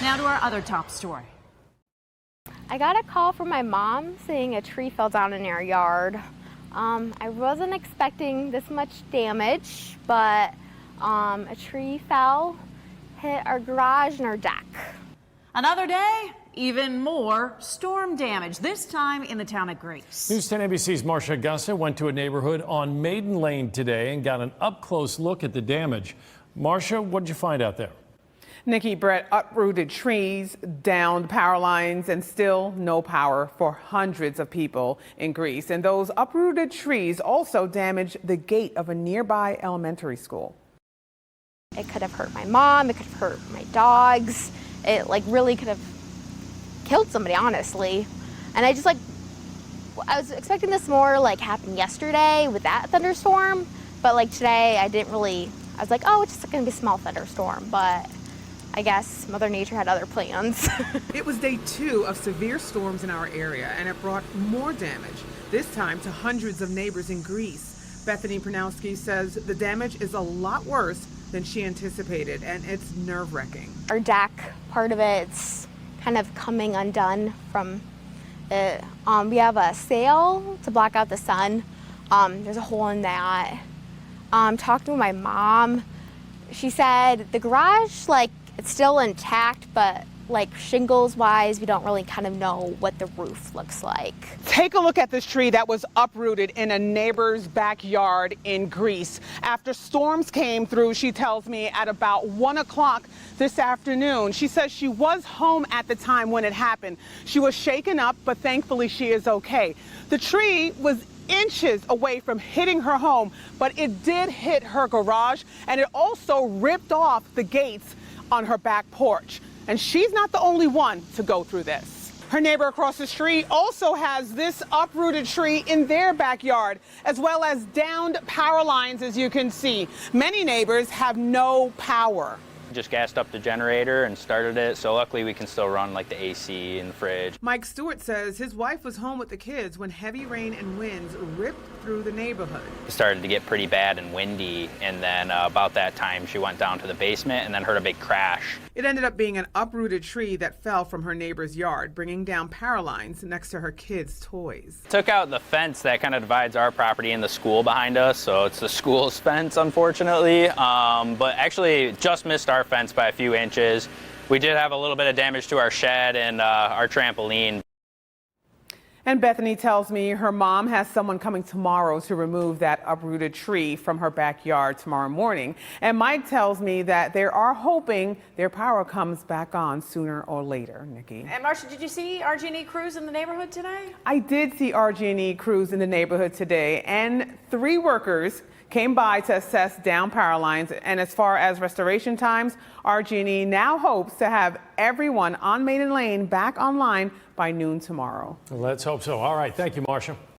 Now to our other top story. I got a call from my mom saying a tree fell down in our yard. I wasn't expecting this much damage, but a tree fell, hit our garage and our deck. Another day, even more storm damage, this time in the town of Greece. News 10 ABC's Marcia Gassa went to a neighborhood on Maiden Lane today and got an up-close look at the damage. Marcia, what did you find out there? Nikki, Brett, uprooted trees, downed power lines, and still no power for hundreds of people in Greece. And those uprooted trees also damaged the gate of a nearby elementary school. It could have hurt my mom, it could have hurt my dogs. It really could have killed somebody, honestly. And I was expecting this more happen yesterday with that thunderstorm, but today I was like, oh, it's just gonna be a small thunderstorm, but I guess Mother Nature had other plans. It was day 2 of severe storms in our area, and it brought more damage, this time to hundreds of neighbors in Greece. Bethany Pronowski says the damage is a lot worse than she anticipated, and it's nerve-wracking. Our deck, part of it's kind of coming undone from it. We have a sail to block out the sun. There's a hole in that. Talking to my mom, she said the garage, it's still intact, but shingles wise, we don't really kind of know what the roof looks like. Take a look at this tree that was uprooted in a neighbor's backyard in Greece. After storms came through, she tells me, at about 1 o'clock this afternoon. She says she was home at the time when it happened. She was shaken up, but thankfully she is okay. The tree was inches away from hitting her home, but it did hit her garage, and it also ripped off the gates on her back porch. And she's not the only one to go through this. Her neighbor across the street also has this uprooted tree in their backyard, as well as downed power lines, as you can see. Many neighbors have no power. Just gassed up the generator and started it, so luckily we can still run the AC and the fridge. Mike Stewart says his wife was home with the kids when heavy rain and winds ripped through the neighborhood. It started to get pretty bad and windy, and then about that time she went down to the basement and then heard a big crash. It ended up being an uprooted tree that fell from her neighbor's yard, bringing down power lines next to her kids' toys. Took out the fence that kind of divides our property and the school behind us, so it's the school's fence, unfortunately. But actually just missed our fence by a few inches. We did have a little bit of damage to our shed and our trampoline. And Bethany tells me her mom has someone coming tomorrow to remove that uprooted tree from her backyard tomorrow morning. And Mike tells me that they are hoping their power comes back on sooner or later, Nikki. And Marcia, did you see RG&E crews in the neighborhood today? I did see RG&E crews in the neighborhood today, and 3 workers came by to assess down power lines. And as far as restoration times, RG&E now hopes to have everyone on Maiden Lane back online by noon tomorrow. Let's hope so. All right. Thank you, Marcia.